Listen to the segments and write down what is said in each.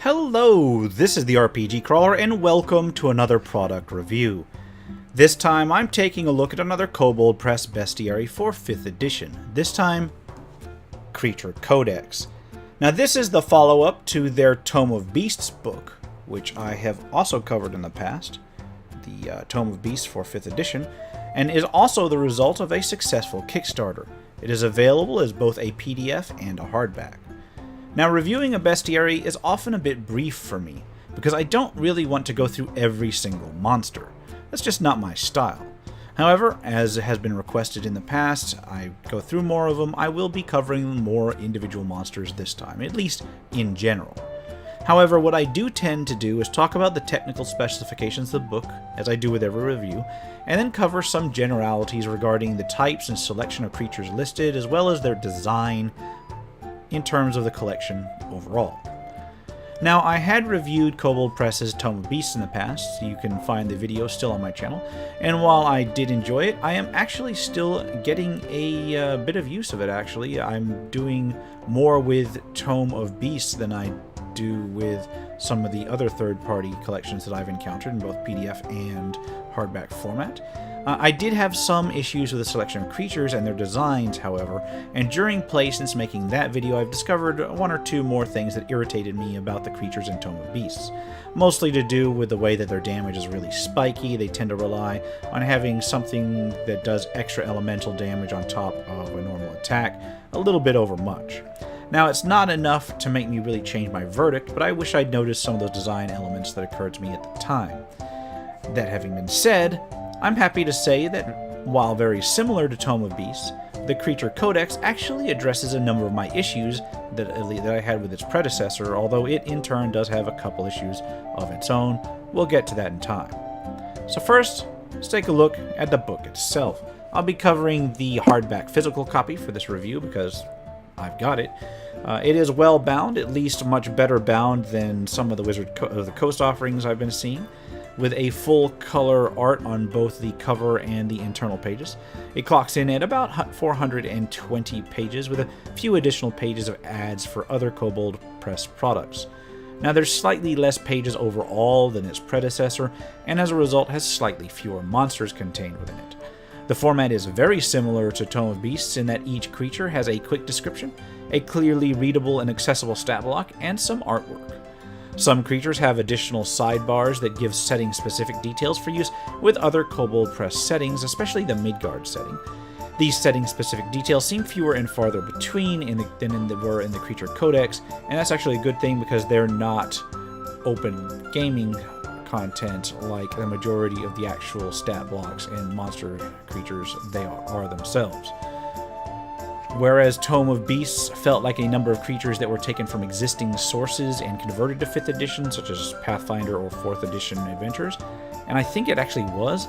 Hello, this is the RPG Crawler, and welcome to another product review. This time I'm taking a look at another Kobold Press bestiary for 5th edition. This time, Creature Codex. Now this is the follow-up to their Tome of Beasts book, which I have also covered in the past, the Tome of Beasts for 5th edition, and is also the result of a successful Kickstarter. It is available as both a PDF and a hardback. Now, reviewing a bestiary is often a bit brief for me, because I don't really want to go through every single monster. That's just not my style. However, as has been requested in the past, I go through more of them, I will be covering more individual monsters this time, at least in general. However, what I do tend to do is talk about the technical specifications of the book, as I do with every review, and then cover some generalities regarding the types and selection of creatures listed, as well as their design, in terms of the collection overall. Now, I had reviewed Kobold Press's Tome of Beasts in the past, so you can find the video still on my channel, and while I did enjoy it, I am actually still getting a bit of use of it, actually. I'm doing more with Tome of Beasts than I do with some of the other third-party collections that I've encountered in both PDF and hardback format. I did have some issues with the selection of creatures and their designs, however, and during play since making that video I've discovered one or two more things that irritated me about the creatures in Tome of Beasts. Mostly to do with the way that their damage is really spiky. They tend to rely on having something that does extra elemental damage on top of a normal attack, a little bit over much. Now, it's not enough to make me really change my verdict, but I wish I'd noticed some of those design elements that occurred to me at the time. That having been said, I'm happy to say that, while very similar to Tome of Beasts, the Creature Codex actually addresses a number of my issues that I had with its predecessor, although it in turn does have a couple issues of its own. We'll get to that in time. So first, let's take a look at the book itself. I'll be covering the hardback physical copy for this review because I've got it. It is well bound, at least much better bound than some of the Wizard of the Coast offerings I've been seeing, with a full color art on both the cover and the internal pages. It clocks in at about 420 pages, with a few additional pages of ads for other Kobold Press products. Now, there's slightly less pages overall than its predecessor, and as a result has slightly fewer monsters contained within it. The format is very similar to Tome of Beasts in that each creature has a quick description, a clearly readable and accessible stat block, and some artwork. Some creatures have additional sidebars that give setting-specific details for use with other Kobold Press settings, especially the Midgard setting. These setting-specific details seem fewer and farther between than they were in the Creature Codex, and that's actually a good thing because they're not open gaming content like the majority of the actual stat blocks and monster creatures they are themselves. Whereas Tome of Beasts felt like a number of creatures that were taken from existing sources and converted to 5th edition, such as Pathfinder or 4th edition adventures, and I think it actually was,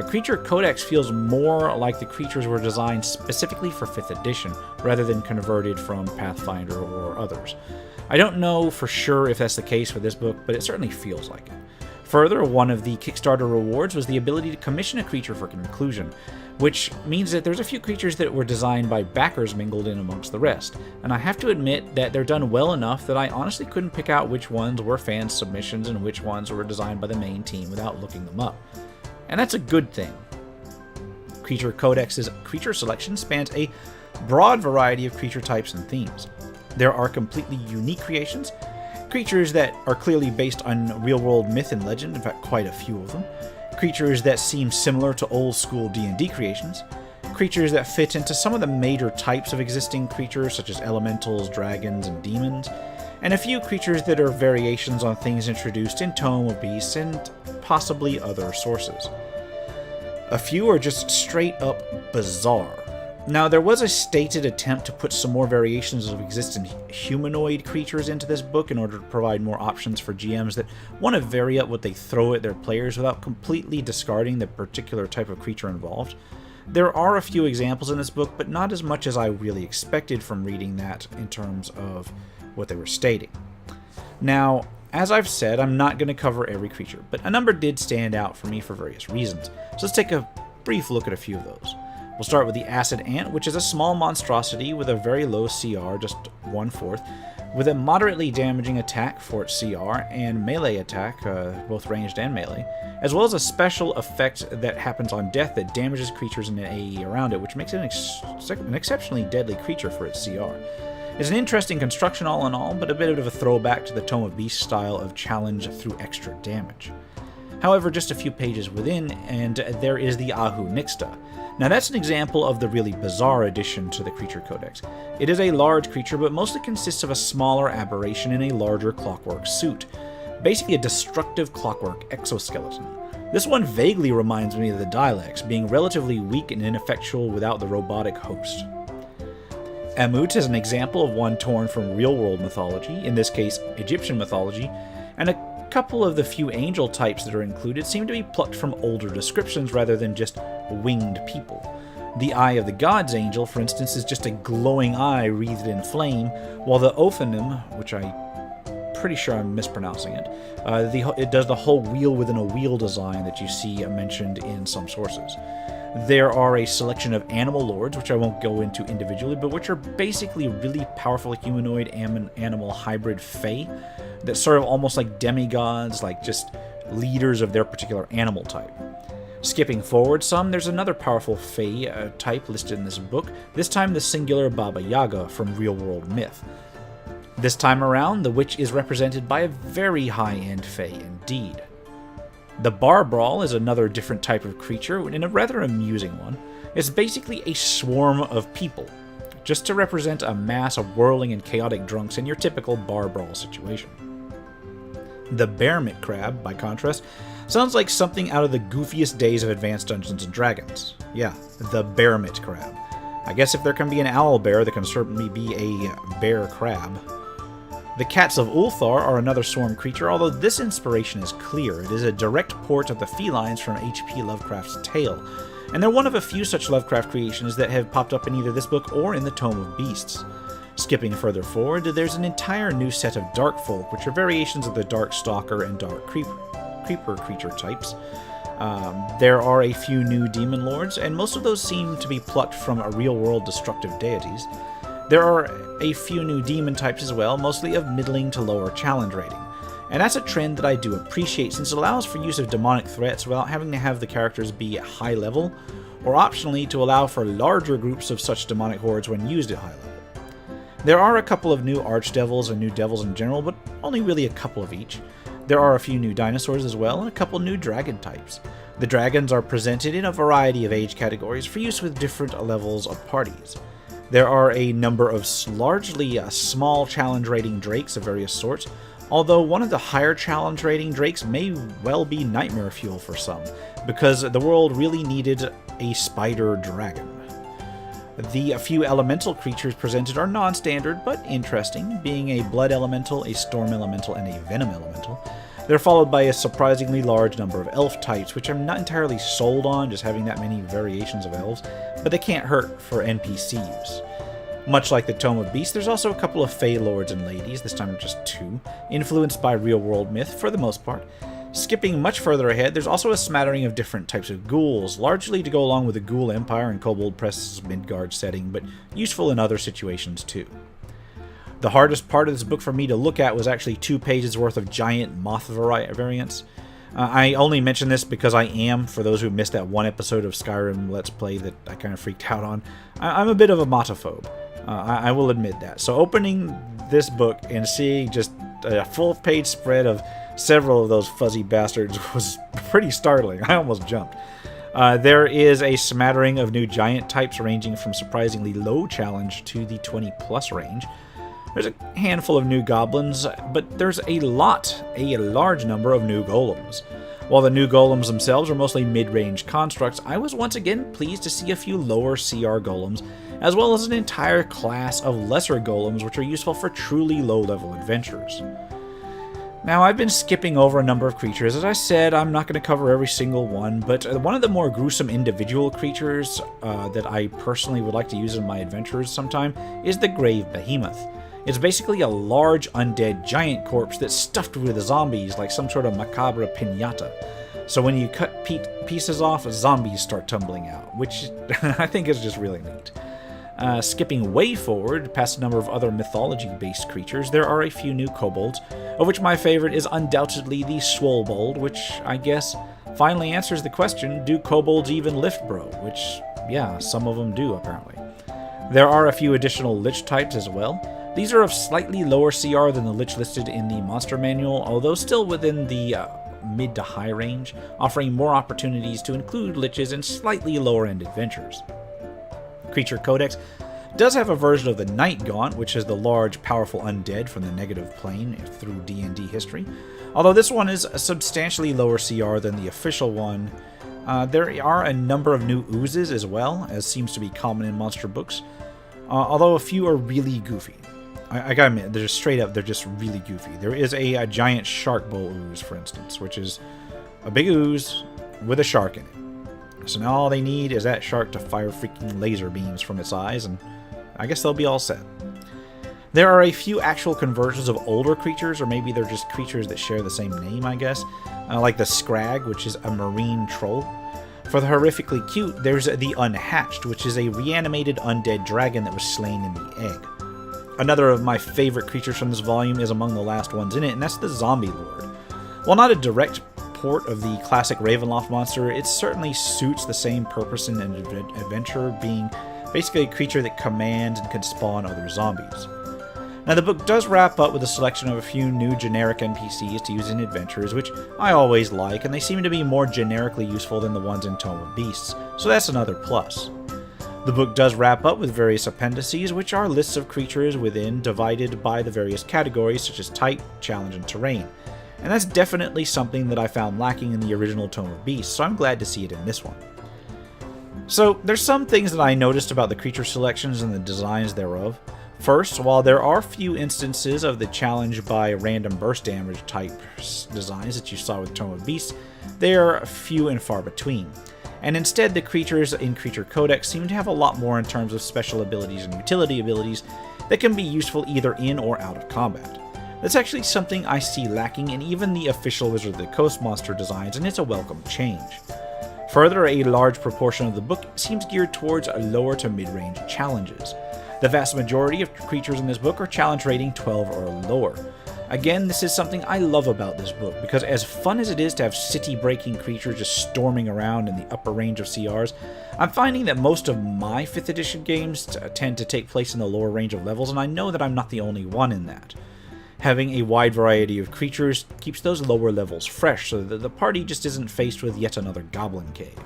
Creature Codex feels more like the creatures were designed specifically for 5th edition, rather than converted from Pathfinder or others. I don't know for sure if that's the case for this book, but it certainly feels like it. Further, one of the Kickstarter rewards was the ability to commission a creature for conclusion, which means that there's a few creatures that were designed by backers mingled in amongst the rest, and I have to admit that they're done well enough that I honestly couldn't pick out which ones were fan submissions and which ones were designed by the main team without looking them up. And that's a good thing. Creature Codex's creature selection spans a broad variety of creature types and themes. There are completely unique creations, creatures that are clearly based on real-world myth and legend, in fact quite a few of them, creatures that seem similar to old-school D&D creations, creatures that fit into some of the major types of existing creatures such as elementals, dragons, and demons, and a few creatures that are variations on things introduced in Tome of Beasts and possibly other sources. A few are just straight up bizarre. Now, there was a stated attempt to put some more variations of existing humanoid creatures into this book in order to provide more options for GMs that want to vary up what they throw at their players without completely discarding the particular type of creature involved. There are a few examples in this book, but not as much as I really expected from reading that in terms of what they were stating. Now, as I've said, I'm not going to cover every creature, but a number did stand out for me for various reasons. So let's take a brief look at a few of those. We'll start with the Acid Ant, which is a small monstrosity with a very low CR, just 1/4, with a moderately damaging attack for its CR and melee attack, both ranged and melee, as well as a special effect that happens on death that damages creatures in an AE around it, which makes it an exceptionally deadly creature for its CR. It's an interesting construction all in all, but a bit of a throwback to the Tome of Beasts style of challenge through extra damage. However, just a few pages within, and there is the Ahu Nixta. Now that's an example of the really bizarre addition to the creature codex. It is a large creature, but mostly consists of a smaller aberration in a larger clockwork suit. Basically a destructive clockwork exoskeleton. This one vaguely reminds me of the Dilex, being relatively weak and ineffectual without the robotic host. Amut is an example of one torn from real-world mythology, in this case Egyptian mythology, and a couple of the few angel types that are included seem to be plucked from older descriptions rather than just winged people. The Eye of the Gods angel, for instance, is just a glowing eye wreathed in flame, while the Ophanim, which I'm pretty sure I'm mispronouncing it, it does the whole wheel within a wheel design that you see mentioned in some sources. There are a selection of animal lords, which I won't go into individually, but which are basically really powerful humanoid animal hybrid fae that sort of almost like demigods, like just leaders of their particular animal type. Skipping forward some, there's another powerful fae type listed in this book, this time the singular Baba Yaga from real-world myth. This time around, the witch is represented by a very high-end fae indeed. The Barbrawl is another different type of creature, and a rather amusing one. It's basically a swarm of people, just to represent a mass of whirling and chaotic drunks in your typical Barbrawl situation. The Behemoth crab, by contrast, sounds like something out of the goofiest days of Advanced Dungeons & Dragons. Yeah, the Behemoth crab. I guess if there can be an owl bear, there can certainly be a bear crab. The Cats of Ulthar are another swarm creature, although this inspiration is clear. It is a direct port of the felines from H.P. Lovecraft's Tale, and they're one of a few such Lovecraft creations that have popped up in either this book or in the Tome of Beasts. Skipping further forward, there's an entire new set of Dark Folk, which are variations of the Dark Stalker and Dark Creeper creature types. There are a few new Demon Lords, and most of those seem to be plucked from real-world destructive deities. There are a few new demon types as well, mostly of middling to lower challenge rating. And that's a trend that I do appreciate, since it allows for use of demonic threats without having to have the characters be at high level, or optionally to allow for larger groups of such demonic hordes when used at high level. There are a couple of new archdevils and new devils in general, but only really a couple of each. There are a few new dinosaurs as well, and a couple new dragon types. The dragons are presented in a variety of age categories for use with different levels of parties. There are a number of largely small challenge rating drakes of various sorts, although one of the higher challenge rating drakes may well be nightmare fuel for some, because the world really needed a spider dragon. The few elemental creatures presented are non-standard but interesting, being a blood elemental, a storm elemental, and a venom elemental. They're followed by a surprisingly large number of elf types, which I'm not entirely sold on, just having that many variations of elves, but they can't hurt for NPC use. Much like the Tome of Beasts, there's also a couple of Fey Lords and Ladies, this time just 2, influenced by real-world myth for the most part. Skipping much further ahead, there's also a smattering of different types of ghouls, largely to go along with the Ghoul Empire and Kobold Press's Midgard setting, but useful in other situations too. The hardest part of this book for me to look at was actually 2 pages worth of giant moth variants. I only mention this because I am, for those who missed that one episode of Skyrim Let's Play that I kind of freaked out on, I'm a bit of a mothophobe. I will admit that. So opening this book and seeing just a full-page spread of several of those fuzzy bastards was pretty startling. I almost jumped. There is a smattering of new giant types ranging from surprisingly low challenge to the 20+ range. There's a handful of new goblins, but there's a large number of new golems. While the new golems themselves are mostly mid-range constructs, I was once again pleased to see a few lower CR golems, as well as an entire class of lesser golems which are useful for truly low-level adventures. Now, I've been skipping over a number of creatures. As I said, I'm not going to cover every single one, but one of the more gruesome individual creatures that I personally would like to use in my adventures sometime is the Grave Behemoth. It's basically a large undead giant corpse that's stuffed with zombies like some sort of macabre piñata. So when you cut pieces off, zombies start tumbling out, which I think is just really neat. Skipping way forward, past a number of other mythology-based creatures, there are a few new kobolds, of which my favorite is undoubtedly the Swollbold, which I guess finally answers the question, do kobolds even lift, bro? Which, yeah, some of them do, apparently. There are a few additional lich types as well. These are of slightly lower CR than the lich listed in the monster manual, although still within the mid to high range, offering more opportunities to include liches in slightly lower-end adventures. Creature Codex does have a version of the Night Gaunt, which is the large, powerful undead from the negative plane through D&D history. Although this one is substantially lower CR than the official one, there are a number of new oozes as well, as seems to be common in monster books, although a few are really goofy. I gotta admit, they're just straight up, they're just really goofy. There is a giant shark bowl ooze, for instance, which is a big ooze with a shark in it. So now all they need is that shark to fire freaking laser beams from its eyes, and I guess they'll be all set. There are a few actual conversions of older creatures, or maybe they're just creatures that share the same name, I guess. Like the Scrag, which is a marine troll. For the horrifically cute, there's the Unhatched, which is a reanimated undead dragon that was slain in the egg. Another of my favorite creatures from this volume is among the last ones in it, and that's the Zombie Lord. While not a direct port of the classic Ravenloft monster, it certainly suits the same purpose in an adventure, being basically a creature that commands and can spawn other zombies. Now, the book does wrap up with a selection of a few new generic NPCs to use in adventures, which I always like, and they seem to be more generically useful than the ones in Tome of Beasts, so that's another plus. The book does wrap up with various appendices, which are lists of creatures within, divided by the various categories such as type, challenge, and terrain. And that's definitely something that I found lacking in the original Tome of Beasts, so I'm glad to see it in this one. So, there's some things that I noticed about the creature selections and the designs thereof. First, while there are few instances of the challenge by random burst damage type designs that you saw with Tome of Beasts, they are few and far between. And instead, the creatures in Creature Codex seem to have a lot more in terms of special abilities and utility abilities that can be useful either in or out of combat. That's actually something I see lacking in even the official Wizard of the Coast monster designs, and it's a welcome change. Further, a large proportion of the book seems geared towards lower to mid-range challenges. The vast majority of creatures in this book are challenge rating 12 or lower. Again, this is something I love about this book, because as fun as it is to have city-breaking creatures just storming around in the upper range of CRs, I'm finding that most of my 5th edition games tend to take place in the lower range of levels, and I know that I'm not the only one in that. Having a wide variety of creatures keeps those lower levels fresh, so that the party just isn't faced with yet another goblin cave.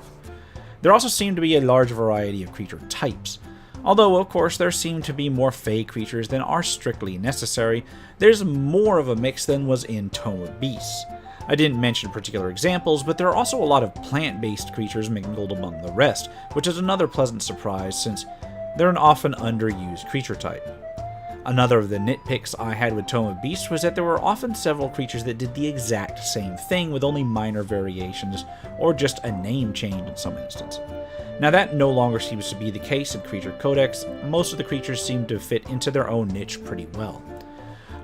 There also seem to be a large variety of creature types. Although, of course, there seem to be more fey creatures than are strictly necessary, there's more of a mix than was in Tome of Beasts. I didn't mention particular examples, but there are also a lot of plant-based creatures mingled among the rest, which is another pleasant surprise since they're an often underused creature type. Another of the nitpicks I had with Tome of Beasts was that there were often several creatures that did the exact same thing with only minor variations, or just a name change in some instances. Now that no longer seems to be the case in Creature Codex. Most of the creatures seem to fit into their own niche pretty well.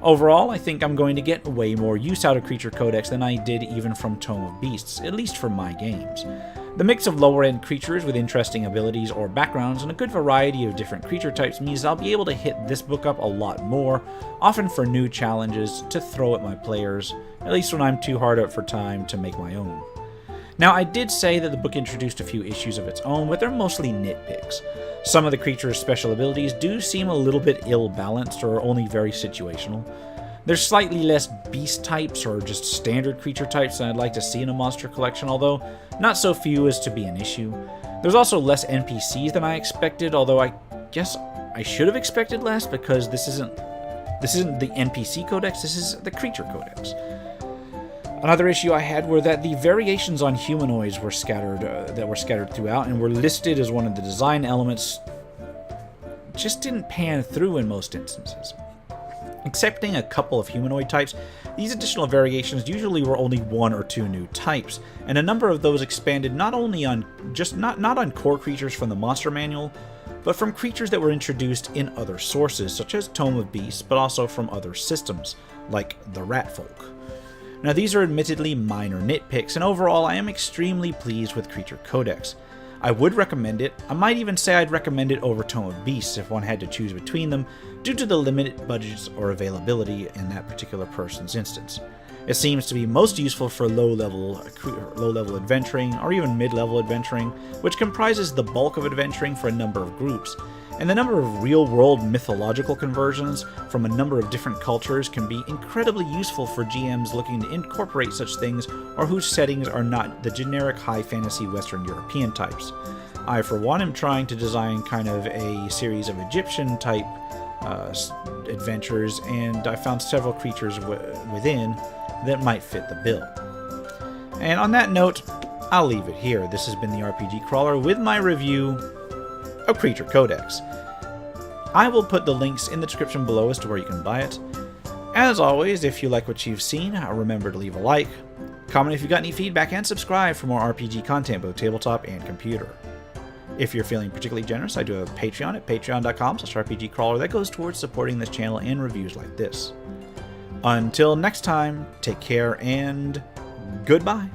Overall, I think I'm going to get way more use out of Creature Codex than I did even from Tome of Beasts, at least for my games. The mix of lower-end creatures with interesting abilities or backgrounds and a good variety of different creature types means I'll be able to hit this book up a lot more, often for new challenges to throw at my players, at least when I'm too hard up for time to make my own. Now, I did say that the book introduced a few issues of its own, but they're mostly nitpicks. Some of the creature's special abilities do seem a little bit ill-balanced or only very situational. There's slightly less beast types or just standard creature types than I'd like to see in a monster collection, although not so few as to be an issue. There's also less NPCs than I expected, although I guess I should have expected less because this isn't the NPC Codex, this is the Creature Codex. Another issue I had were that the variations on humanoids were scattered throughout and were listed as one of the design elements just didn't pan through in most instances. Excepting a couple of humanoid types, these additional variations usually were only one or two new types, and a number of those expanded not only on not on core creatures from the monster manual, but from creatures that were introduced in other sources, such as Tome of Beasts, but also from other systems, like the Ratfolk. Now these are admittedly minor nitpicks, and overall I am extremely pleased with Creature Codex. I would recommend it. I might even say I'd recommend it over Tome of Beasts if one had to choose between them, due to the limited budgets or availability in that particular person's instance. It seems to be most useful for low-level adventuring, or even mid-level adventuring, which comprises the bulk of adventuring for a number of groups, and the number of real-world mythological conversions from a number of different cultures can be incredibly useful for GMs looking to incorporate such things or whose settings are not the generic high fantasy Western European types. I, for one, am trying to design kind of a series of Egyptian-type adventures, and I found several creatures within that might fit the bill. And on that note, I'll leave it here. This has been the RPG Crawler with my review of Creature Codex. I will put the links in the description below as to where you can buy it. As always, if you like what you've seen, remember to leave a like, comment if you got any feedback, and subscribe for more RPG content, both tabletop and computer. If you're feeling particularly generous, I do have a Patreon at patreon.com/rpgcrawler that goes towards supporting this channel and reviews like this. Until next time, take care and goodbye.